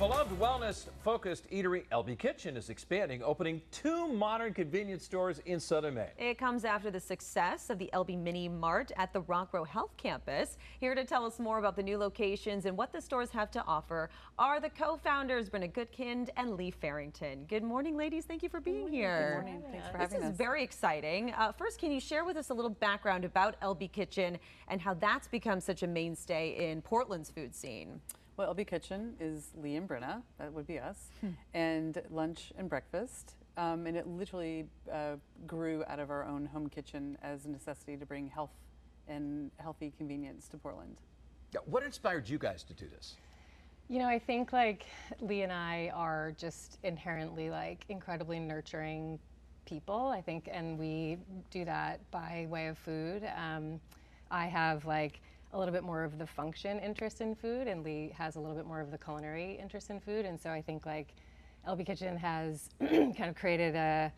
beloved wellness-focused eatery LB Kitchen is expanding, opening 2 modern convenience stores in southern Maine. It comes after the success of the LB Mini-Mart at the Rockrow Health Campus. Here to tell us more about the new locations and what the stores have to offer are the co-founders, Bryna Gootkind and Lee Farrington. Good morning, ladies. Thank you for being here. Good morning. Thanks for having us. This is very exciting. First, can you share with us a little background about LB Kitchen and how that's become such a mainstay in Portland's food scene? Well, LB Kitchen is Lee and Bryna, that would be us, and lunch and breakfast. And it literally grew out of our own home kitchen as a necessity to bring health and healthy convenience to Portland. What inspired you guys to do this? You know, I think like Lee and I are just inherently like incredibly nurturing people, I think, and we do that by way of food. I have like a little bit more of the function interest in food, and Lee has a little bit more of the culinary interest in food. And so I think like LB Kitchen has kind of created a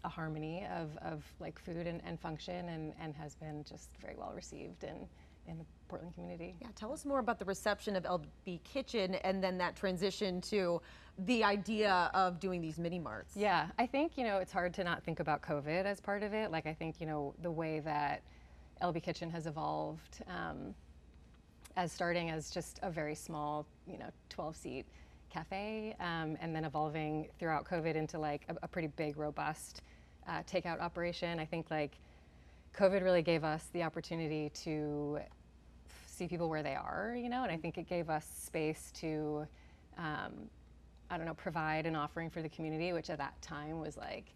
harmony of like food and function, and has been just very well received in the Portland community. Yeah, tell us more about the reception of LB Kitchen and then that transition to the idea of doing these mini marts. Yeah, I think, you know, it's hard to not think about COVID as part of it. Like I think, you know, the way that LB Kitchen has evolved as starting as just a very small, you know, 12-seat cafe, and then evolving throughout COVID into like a pretty big, robust takeout operation. I think like COVID really gave us the opportunity to see people where they are, you know, and I think it gave us space to, I don't know, provide an offering for the community, which at that time was like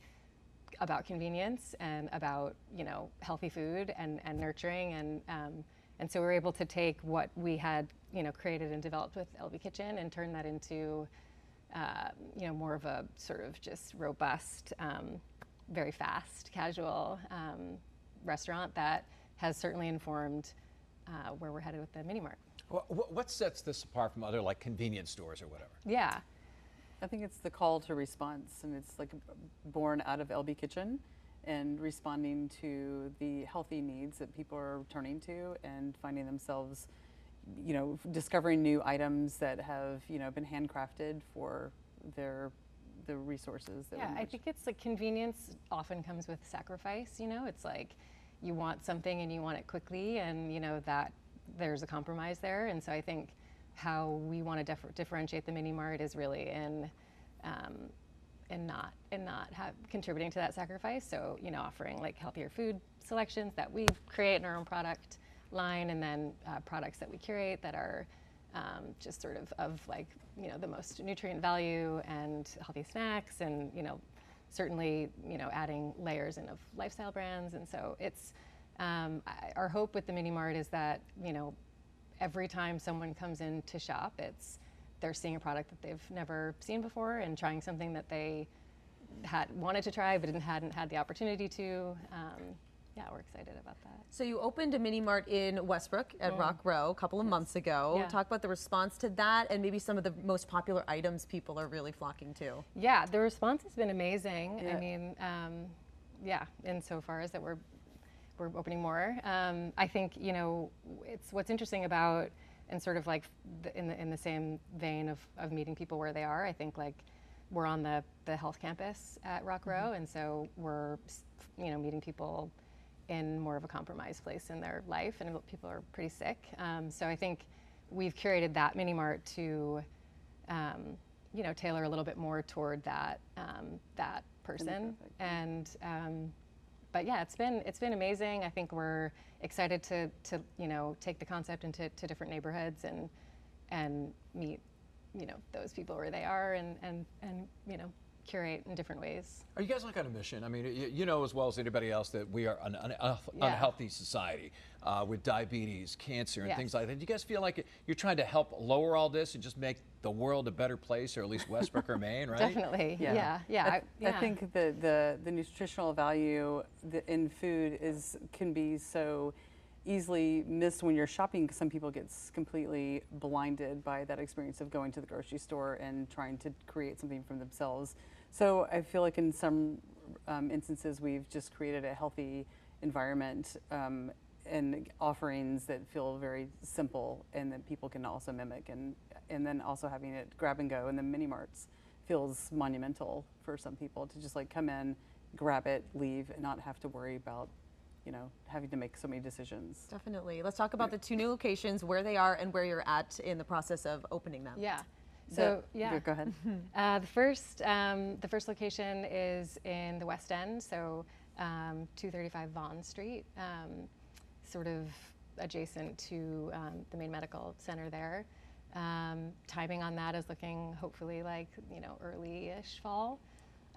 about convenience and about, you know, healthy food and nurturing, and so we were able to take what we had, you know, created and developed with LB Kitchen and turn that into, you know, more of a sort of just robust, very fast, casual restaurant that has certainly informed where we're headed with the Mini-Mart. What sets this apart from other like convenience stores or whatever? Yeah. I think it's the call to response, and it's like born out of LB Kitchen and responding to the healthy needs that people are turning to and finding themselves, you know, discovering new items that have, you know, been handcrafted for the resources that I think it's like convenience often comes with sacrifice, you know. It's like you want something and you want it quickly, and you know that there's a compromise there. And so I think how we want to differentiate the Mini-Mart is really in not contributing to that sacrifice. So, you know, offering like healthier food selections that we create in our own product line, and then products that we curate that are just sort of like, you know, the most nutrient value and healthy snacks, and, you know, certainly, you know, adding layers in of lifestyle brands. And so it's our hope with the Mini-Mart is that, you know, every time someone comes in to shop, they're seeing a product that they've never seen before and trying something that they had wanted to try but hadn't had the opportunity to. Yeah, we're excited about that. So you opened a Mini-Mart in Westbrook at Rockrow a couple of months ago. Yeah. Talk about the response to that and maybe some of the most popular items people are really flocking to. Yeah, the response has been amazing. Yeah. I mean, yeah, insofar as that we're opening more. I think, you know, it's what's interesting about, and sort of like in the same vein of meeting people where they are. I think like we're on the health campus at Rockrow, and so we're, you know, meeting people in more of a compromised place in their life, and people are pretty sick. So I think we've curated that Mini-Mart to, you know, tailor a little bit more toward that person. And but yeah, it's been amazing. I think we're excited to you know, take the concept into different neighborhoods and meet, you know, those people where they are, and you know, curate in different ways. Are you guys like on a mission? I mean, you know as well as anybody else that we are an unhealthy society with diabetes, cancer, and things like that. Do you guys feel like you're trying to help lower all this and just make the world a better place, or at least Westbrook or Maine, right? Definitely, yeah. I think the nutritional value in food can be so easily missed when you're shopping, because some people get completely blinded by that experience of going to the grocery store and trying to create something for themselves. So I feel like in some instances we've just created a healthy environment and offerings that feel very simple and that people can also mimic. And and then also having it grab and go in the mini marts feels monumental for some people to just like come in, grab it, leave, and not have to worry about, you know, having to make so many decisions. Definitely. Let's talk about the 2 new locations, where they are and where you're at in the process of opening them. Yeah. So Go ahead. the first location is in the West End, so 235 Vaughan Street, sort of adjacent to the Maine Medical Center there. Timing on that is looking hopefully like, you know, early-ish fall.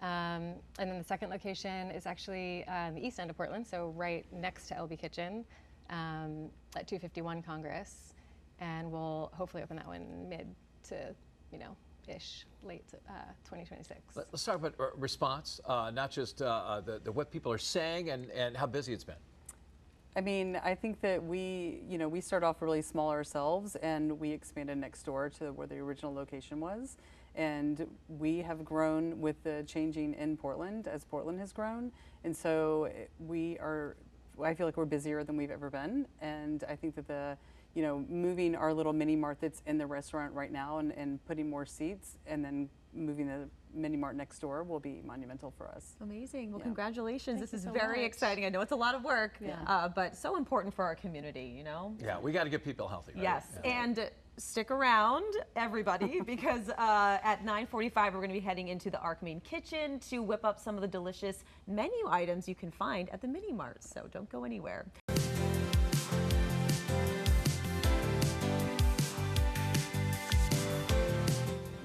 And then the second location is actually in the East End of Portland, so right next to LB Kitchen at 251 Congress, and we'll hopefully open that one mid to, you know, late 2026. Let's talk about response, not just what people are saying and how busy it's been. I mean, I think that we start off really small ourselves, and we expanded next door to where the original location was. And we have grown with the changing in Portland as Portland has grown. And so I feel like we're busier than we've ever been. And I think that moving our little mini mart that's in the restaurant right now and putting more seats and then moving the mini mart next door will be monumental for us. Amazing. Well, congratulations. Thank This is you so very much. exciting. I know it's a lot of work, but so important for our community, you know? Yeah, we got to get people healthy. Right? Yes. Yeah. And stick around, everybody, because at 9:45 we're going to be heading into the Maine kitchen to whip up some of the delicious menu items you can find at the Mini-Mart. So don't go anywhere.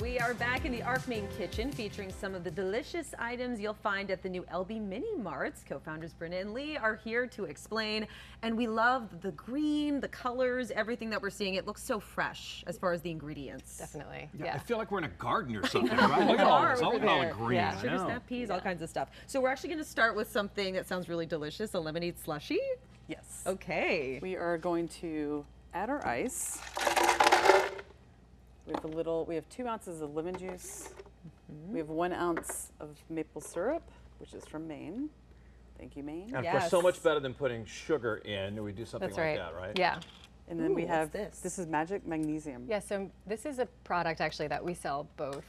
We are back in the Maine kitchen featuring some of the delicious items you'll find at the new LB Mini-Marts. Co-founders Bryna and Lee are here to explain, and we love the green, the colors, everything that we're seeing. It looks so fresh as far as the ingredients. Definitely. Yeah, Yeah. I feel like we're in a garden or something, right? Look at all this. Look at all the there. green. Yeah. I Sugar know. snap peas, all kinds of stuff. So we're actually going to start with something that sounds really delicious, a lemonade slushie. Yes. Okay. We are going to add our ice. We have 2 ounces of lemon juice. We have 1 ounce of maple syrup, which is from Maine. Thank you, Maine. And of course, so much better than putting sugar in. We do something That's like right. that, right? Yeah. And then Ooh, we what's have, this? is magic magnesium. Yeah, so this is a product actually that we sell both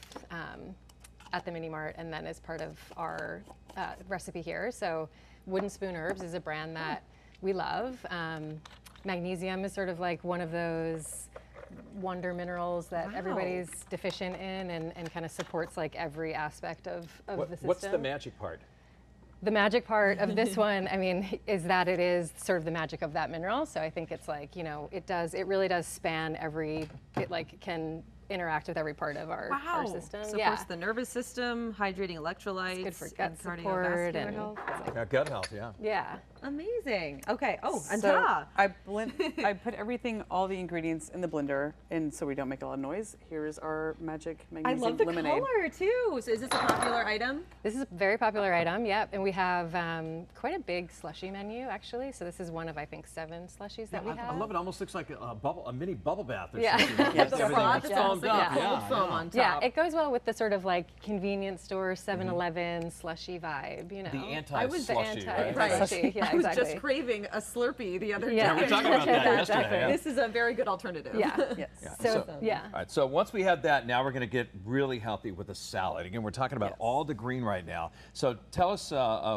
at the Mini-Mart and then as part of our recipe here. So Wooden Spoon Herbs is a brand that we love. Magnesium is sort of like one of those wonder minerals that everybody's deficient in and kind of supports like every aspect of the system. What's the magic part? The magic part of this one, I mean, is that it is sort of the magic of that mineral. So I think it's like, you know, it really does span it like can interact with every part of our system. Supports the nervous system, hydrating electrolytes, It's good for gut and support cardiovascular and health. Yeah, gut health, yeah. yeah. Amazing. Okay. Oh, and So ta! I put all the ingredients in the blender, and so we don't make a lot of noise. Here's our magic I magnesium love the lemonade. color too. So is this a popular item? This is a very popular item, yep. And we have quite a big slushie menu, actually. So this is one of, I think, 7 slushies that we have. I love it. Almost looks like a mini bubble bath or Yeah. something. Yes. The Everything froth is is almost like a Yeah. cold foam on top. Yeah, it goes well with the sort of like convenience store, 7-Eleven slushy vibe, you know. The The anti-slushy, right? anti-slushy, yeah, I was exactly. just craving a Slurpee the other Yeah. day. We were talking about that yesterday. Yeah. This is a very good alternative. Yeah. Yes. So, yeah. All right, so once we have that, now we're going to get really healthy with a salad. Again, we're talking about all the green right now. So tell us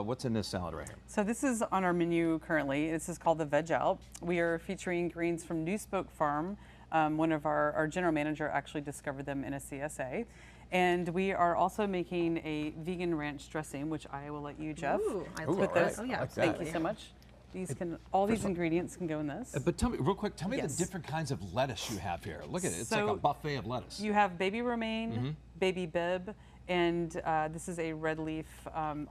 what's in this salad right here. So this is on our menu currently. This is called the Veg Out. We are featuring greens from New Spoke Farm. One of our general manager actually discovered them in a CSA. And we are also making a vegan ranch dressing, which I will let you, Jeff, Ooh, I Ooh, love all right. this. Oh yeah. I like that. Thank you so much. All these ingredients can go in this. But tell me, real quick, tell me Yes. the different kinds of lettuce you have here. Look at it. It's like a So buffet of lettuce. You have baby romaine, baby bib, and this is a red leaf,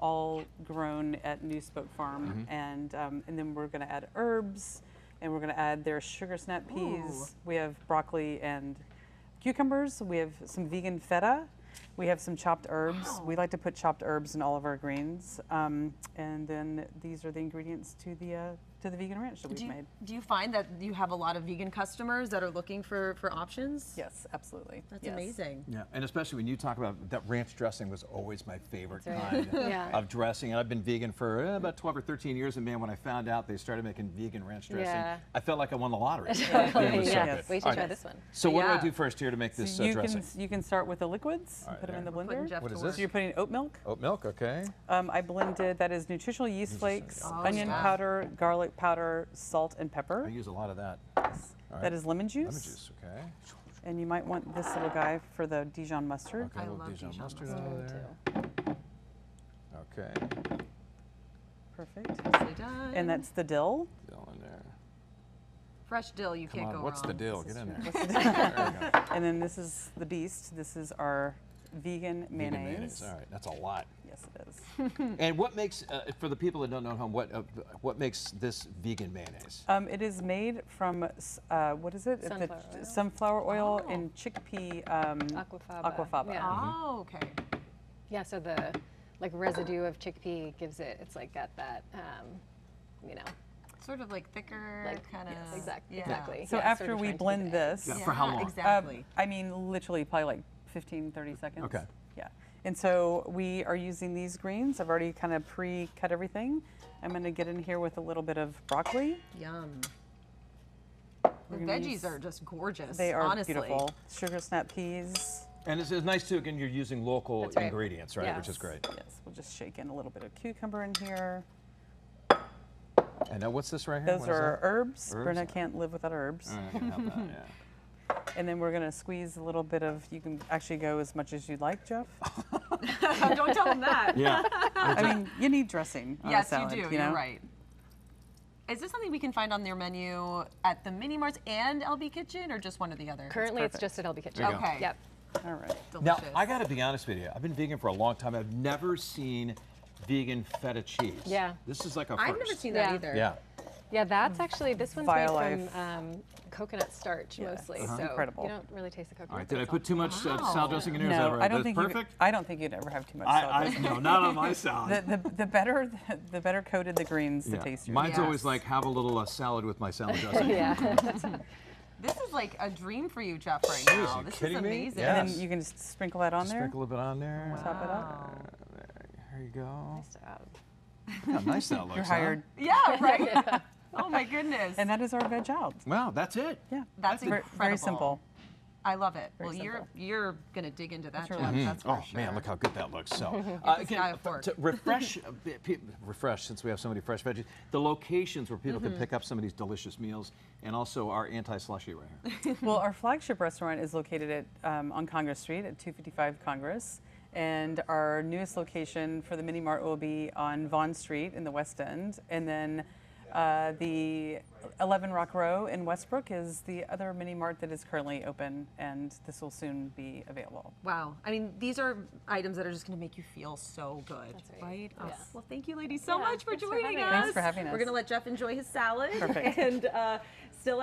all grown at New Spoke Farm. And then we're going to add herbs, and we're going to add their sugar snap peas. Ooh. We have broccoli and cucumbers. We have some vegan feta. We have some chopped herbs. Wow. We like to put chopped herbs in all of our greens. And then these are the ingredients to to the vegan ranch that we've made. Do you find that you have a lot of vegan customers that are looking for options? Yes, absolutely. That's yes. amazing. Yeah, and especially when you talk about that ranch dressing was always my favorite kind of dressing. And I've been vegan for about 12 or 13 years, and man, when I found out they started making vegan ranch dressing, I felt like I won the lottery. It was so good. We should try this one. So what do I do first here to make this dressing? You can start with the liquids, put them in the blender. What is this? So you're putting oat milk. Oat milk, okay. I blended, that is nutritional yeast flakes, onion powder, garlic powder, salt, and pepper. I use a lot of that. That is lemon juice. Lemon juice, okay. And you might want this little guy for the Dijon mustard. Okay, I a little love Dijon Dijon mustard mustard over there. Okay. Perfect. Nicely done. And that's the dill. Dill in there. Fresh dill, you can't go wrong. What's the dill? Get in there. There we go. And then this is the beast. This is our vegan mayonnaise. Vegan mayonnaise. All right, that's a lot. Yes, it is. And what makes, for the people that don't know at home, what makes this vegan mayonnaise? It is made from, what is it? Sunflower oil. Sunflower oil and chickpea aquafaba. Yeah. Oh, okay. Yeah, so the residue of chickpea gives it, it's like got that, you know. Sort of like thicker, kind of. Yes, exactly. Yeah. Exactly. So Yeah, after sort of we trying to blend keep it this, Yeah, for how long? Exactly. I mean, literally probably like 15, 30 seconds. Okay. Yeah. And so we are using these greens. I've already kind of pre-cut everything. I'm going to get in here with a little bit of broccoli. Yum. The gonna veggies use- are just gorgeous. They are honestly. beautiful. Sugar snap peas. And it's nice too, again, you're using local That's right. ingredients, right? Yeah. Which is great. Yes, we'll just shake in a little bit of cucumber in here. And now what's this right here? Those What is are that? herbs. Herbs? Bryna can't live without herbs. All right, I can have that, yeah. And then we're going to squeeze a little bit of, you can actually go as much as you'd like, Jeff. Don't tell them that. Yeah. I mean, you need dressing on a Yes, salad, you do. you know? You're right. Is this something we can find on their menu at the Mini-Marts and LB Kitchen, or just one or the other? Currently, it's perfect. just at LB Kitchen. There you go. Okay. Yep. All right. Now, Delicious. I got to be honest with you. I've been vegan for a long time. I've never seen vegan feta cheese. Yeah. This is like a first. I've never seen that Yeah. either. Yeah. Yeah, that's actually, this one's made Violife. from coconut starch mostly. So Incredible. you don't really taste the coconut. All right. Did I at put too much salad dressing in here? Is that No, right? I don't That's think perfect. I don't think you'd ever have too much salad. No, not on my salad. the better coated the greens, the tastier. Mine's Yes. always like have a little salad with my salad dressing. Yeah. This is like a dream for you, Jeff, right Jeez, now. you This kidding is me? amazing. Yeah. And then you can just sprinkle that on there. Sprinkle a bit on there. Top it up. There you go. Nice job. How nice that looks. You're huh? hired. Yeah, right? Oh my goodness. And that is our veg out. Wow, that's it. Yeah. That's very, incredible. very simple. I love it. Very Well, simple. you're going to dig into that, Sure Jeff. will. That's for Oh sure. man, look how good that looks. So, this guy a fork. to refresh, refresh since we have so many fresh veggies. The locations where people can pick up some of these delicious meals, and also our anti-slushy right here. Well, our flagship restaurant is located at on Congress Street at 255 Congress. And our newest location for the Mini-Mart will be on Vaughn Street in the West End. And then the 11 Rock Row in Westbrook is the other Mini-Mart that is currently open, and this will soon be available. Wow. I mean, these are items that are just going to make you feel so good. That's right? right. Oh, Yeah. well, thank you, ladies, so Yeah, much for thanks for joining having us. us. Thanks for having us. We're going to let Jeff enjoy his salad. Perfect. And still